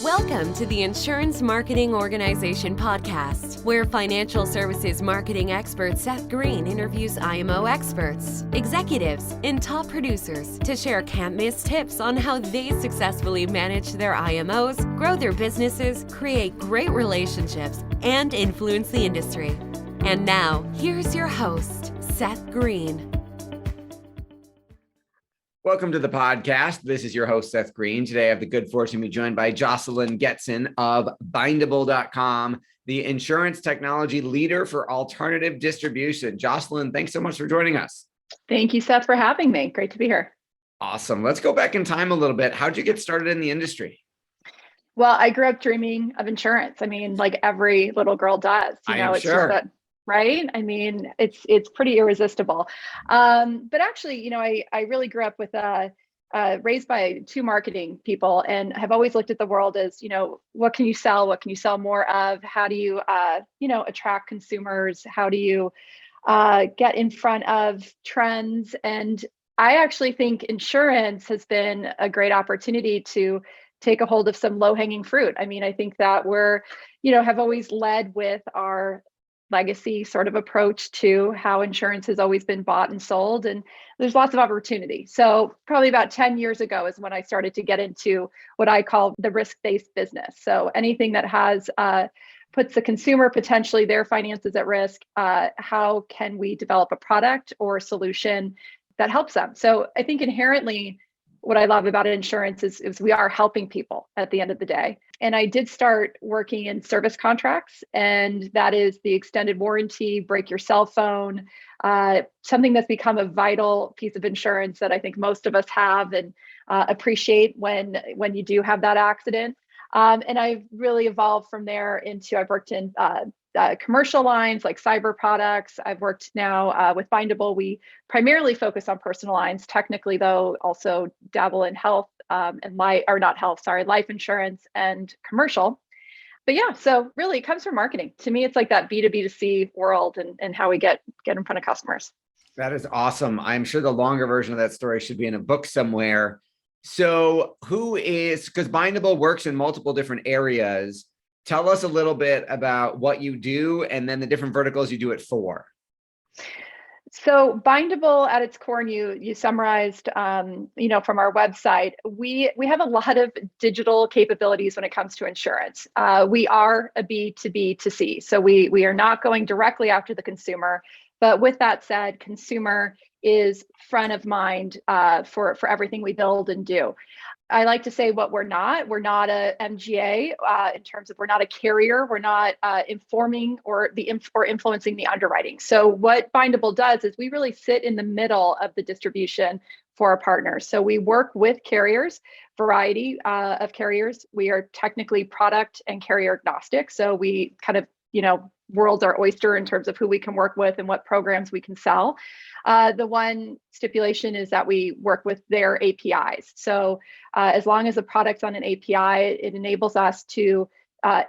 Welcome to the Insurance Marketing Organization podcast, where financial services marketing expert Seth Greene interviews IMO experts, executives, and top producers to share can't-miss tips on how they successfully manage their IMOs, grow their businesses, create great relationships, and influence the industry. And now, here's your host, Seth Greene. Welcome to the podcast. This is your host, Seth Greene. Today, I have the good fortune to be joined by Jocelyn Getson of Bindable.com, the insurance technology leader for alternative distribution. Jocelyn, thanks so much for joining us. Thank you, Seth, for having me. Great to be here. Awesome. Let's go back in time a little bit. How'd you get started in the industry? Well, I grew up dreaming of insurance. I mean, like every little girl does. I'm it's sure. just that, right? I mean, it's pretty irresistible. But actually, I really grew up with raised by two marketing people, and have always looked at the world as, what can you sell? What can you sell more of? How do you, attract consumers? How do you get in front of trends? And I actually think insurance has been a great opportunity to take a hold of some low-hanging fruit. I mean, I think that we're, have always led with our legacy sort of approach to how insurance has always been bought and sold, and there's lots of opportunity. So probably about 10 years ago is when I started to get into what I call the risk-based business. So anything that has puts the consumer, potentially their finances at risk, how can we develop a product or a solution that helps them? So I think inherently what I love about insurance is we are helping people at the end of the day. And I did start working in service contracts, and that is the extended warranty, break your cell phone, something that's become a vital piece of insurance that I think most of us have and appreciate when you do have that accident. And I've really evolved from there into, I've worked in commercial lines like cyber products. I've worked now with Bindable. We primarily focus on personal lines. Technically, though, also dabble in health and life insurance and commercial. But yeah, so really it comes from marketing. To me, it's like that B2B2C world and how we get in front of customers. That is awesome. I'm sure the longer version of that story should be in a book somewhere. So because Bindable works in multiple different areas, tell us a little bit about what you do and then the different verticals you do it for. So Bindable at its core, and you summarized, from our website, we have a lot of digital capabilities when it comes to insurance. We are a B2B2C, so we are not going directly after the consumer. But with that said, consumer is front of mind for everything we build and do. I like to say what we're not a MGA in terms of we're not a carrier. We're not informing or influencing the underwriting. So what Bindable does is we really sit in the middle of the distribution for our partners. So we work with carriers, variety of carriers. We are technically product and carrier agnostic. So we kind of, world's our oyster in terms of who we can work with and what programs we can sell. The one stipulation is that we work with their APIs. So as long as the product's on an API, it enables us to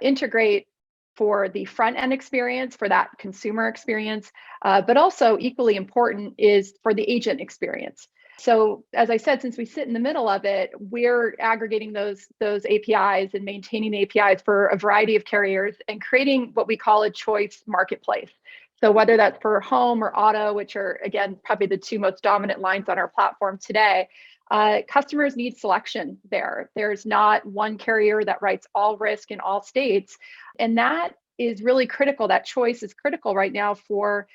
integrate for the front end experience, for that consumer experience, but also equally important is for the agent experience. So as I said, since we sit in the middle of it, we're aggregating those APIs and maintaining APIs for a variety of carriers and creating what we call a choice marketplace. So whether that's for home or auto, which are, again, probably the two most dominant lines on our platform today, customers need selection there. There's not one carrier that writes all risk in all states. And that is really critical. That choice is critical right now for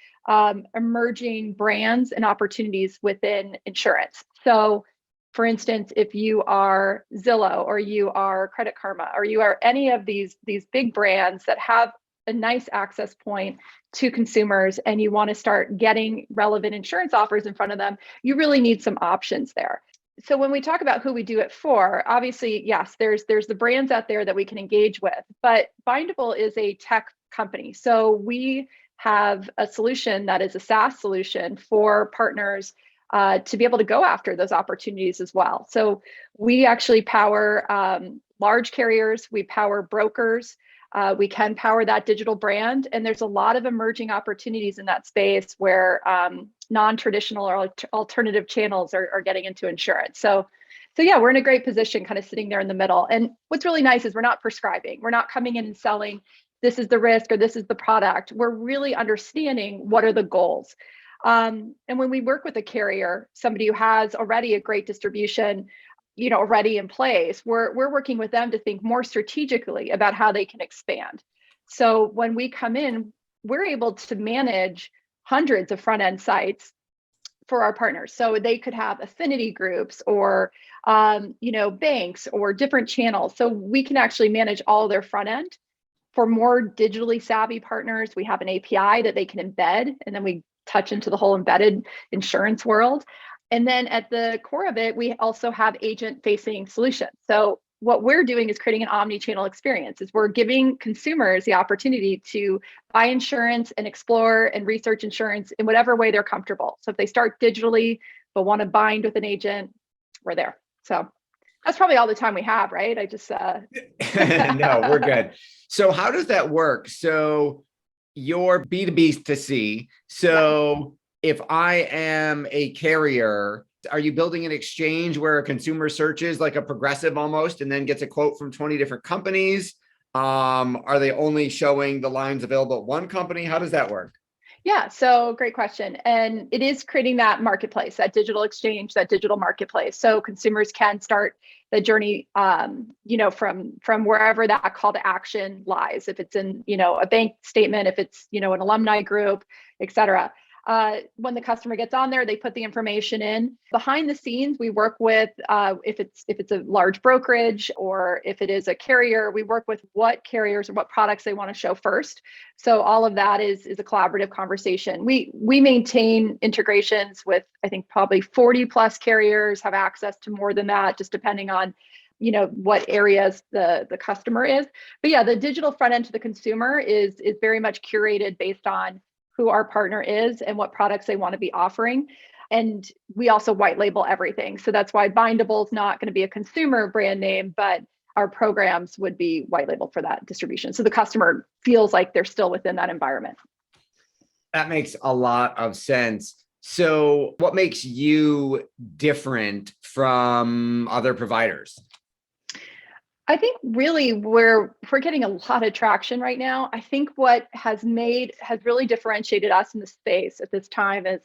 emerging brands and opportunities within insurance. So for instance, if you are Zillow or you are Credit Karma or you are any of these big brands that have a nice access point to consumers and you want to start getting relevant insurance offers in front of them, you really need some options there. So when we talk about who we do it for, obviously, yes, there's the brands out there that we can engage with, but Bindable is a tech company. So we have a solution that is a SaaS solution for partners to be able to go after those opportunities as well. So we actually power large carriers, we power brokers, we can power that digital brand. And there's a lot of emerging opportunities in that space where non-traditional or alternative channels are getting into insurance. So So yeah, we're in a great position kind of sitting there in the middle. And what's really nice is we're not prescribing. We're not coming in and selling, this is the risk or this is the product. We're really understanding what are the goals. And when we work with a carrier, somebody who has already a great distribution, already in place, we're working with them to think more strategically about how they can expand. So when we come in, we're able to manage hundreds of front end sites for our partners. So they could have affinity groups or, banks or different channels. So we can actually manage all of their front end. For more digitally savvy partners, we have an API that they can embed, and then we touch into the whole embedded insurance world. And then at the core of it, we also have agent-facing solutions. So what we're doing is creating an omni-channel experience. Is we're giving consumers the opportunity to buy insurance and explore and research insurance in whatever way they're comfortable. So if they start digitally but want to bind with an agent, we're there. So that's probably all the time we have, right? I just No, we're good. So how does that work? So you're B2B to C. So if I am a carrier, are you building an exchange where a consumer searches like a Progressive almost and then gets a quote from 20 different companies? Are they only showing the lines available at one company? How does that work? Yeah, so great question. And it is creating that marketplace, that digital exchange, that digital marketplace. So consumers can start the journey, from wherever that call to action lies. If it's in, a bank statement, if it's, an alumni group, et cetera. When the customer gets on there, they put the information in. Behind the scenes, we work with, if it's a large brokerage or if it is a carrier, we work with what carriers or what products they want to show first. So all of that is a collaborative conversation. We maintain integrations with, I think, probably 40 plus carriers, have access to more than that, just depending on what areas the customer is. But yeah, the digital front end to the consumer is very much curated based on who our partner is and what products they want to be offering. And we also white label everything. So that's why Bindable is not going to be a consumer brand name, but our programs would be white label for that distribution. So the customer feels like they're still within that environment. That makes a lot of sense. So what makes you different from other providers? I think really we're getting a lot of traction right now. I think what has really differentiated us in the space at this time is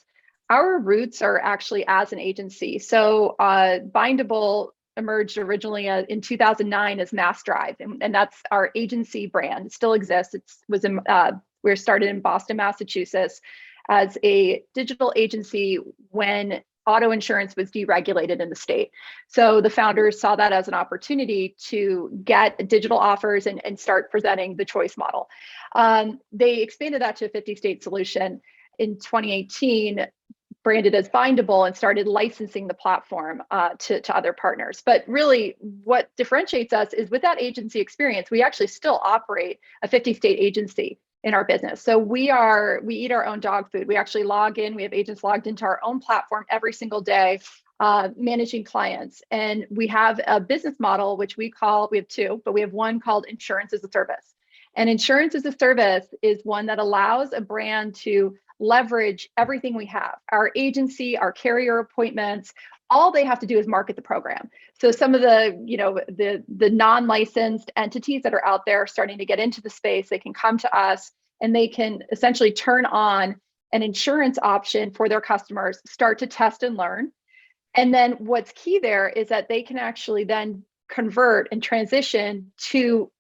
our roots are actually as an agency. So Bindable emerged originally in 2009 as Mass Drive, and that's our agency brand. It still exists. We were started in Boston, Massachusetts, as a digital agency when auto insurance was deregulated in the state. So the founders saw that as an opportunity to get digital offers and start presenting the choice model. They expanded that to a 50-state solution in 2018, branded as Bindable, and started licensing the platform to other partners. But really what differentiates us is with that agency experience, we actually still operate a 50-state agency in our business. So we eat our own dog food. We actually log in, we have agents logged into our own platform every single day, managing clients. And we have a business model, which we have two, but we have one called Insurance as a Service. And Insurance as a Service is one that allows a brand to leverage everything we have, our agency, our carrier appointments. All they have to do is market the program. So some of the non-licensed entities that are out there starting to get into the space, they can come to us and they can essentially turn on an insurance option for their customers, start to test and learn. And then what's key there is that they can actually then convert and transition to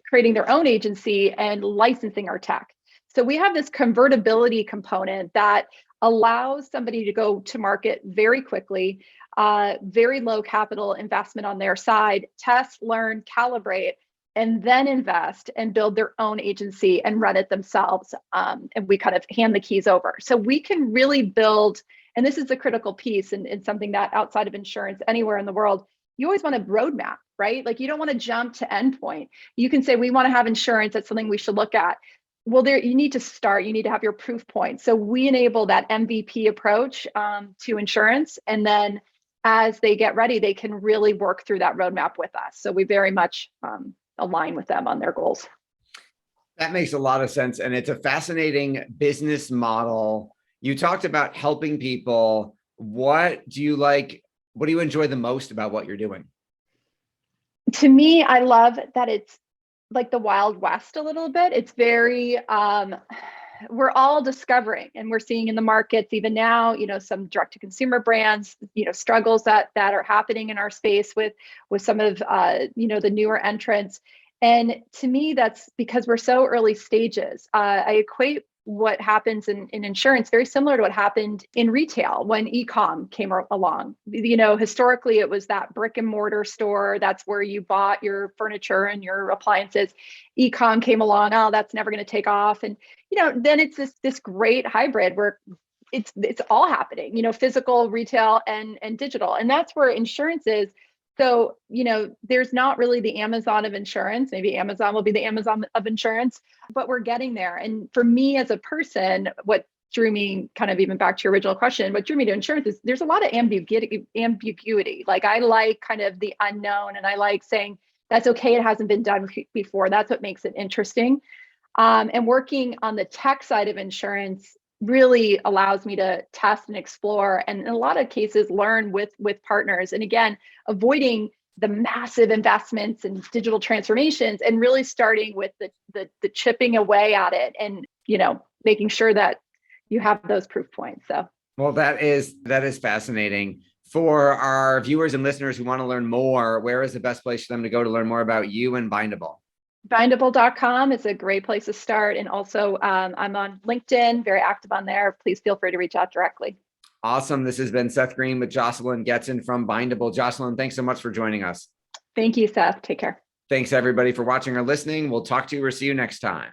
creating their own agency and licensing our tech. So we have this convertibility component that allows somebody to go to market very quickly, very low capital investment on their side, test, learn, calibrate, and then invest and build their own agency and run it themselves. And we kind of hand the keys over. So we can really build, and this is the critical piece and something that outside of insurance, anywhere in the world, you always want a roadmap, right? Like you don't want to jump to endpoint. You can say, we want to have insurance. That's something we should look at. Well, you need to start, you need to have your proof points. So we enable that MVP approach to insurance. And then as they get ready, they can really work through that roadmap with us. So we very much align with them on their goals. That makes a lot of sense. And it's a fascinating business model. You talked about helping people. What do you like What do you enjoy the most about what you're doing? To me, I love that it's like the Wild West a little bit. It's very, we're all discovering, and we're seeing in the markets even now, some direct to consumer brands, struggles that are happening in our space with some of, the newer entrants. And to me, that's because we're so early stages. I equate what happens in insurance very similar to what happened in retail when e-com came along. Historically, it was that brick and mortar store. That's where you bought your furniture and your appliances. E-com came along. Oh, that's never going to take off. And, then it's this great hybrid where it's all happening, physical, retail, and digital. And that's where insurance is. So, there's not really the Amazon of insurance. Maybe Amazon will be the Amazon of insurance, but we're getting there. And for me as a person, what drew me, kind of even back to your original question, what drew me to insurance is there's a lot of ambiguity. Like, I like kind of the unknown, and I like saying that's okay. It hasn't been done before. That's what makes it interesting. And working on the tech side of insurance really allows me to test and explore, and in a lot of cases learn with partners. And again, avoiding the massive investments and digital transformations, and really starting with the chipping away at it, and making sure that you have those proof points. So, well, that is fascinating. For our viewers and listeners who want to learn more, where is the best place for them to go to learn more about you and Bindable? Bindable.com is a great place to start. And also, I'm on LinkedIn, very active on there. Please feel free to reach out directly. Awesome. This has been Seth Greene with Jocelyn Getson from Bindable. Jocelyn, thanks so much for joining us. Thank you, Seth. Take care. Thanks, everybody, for watching or listening. We'll talk to you or see you next time.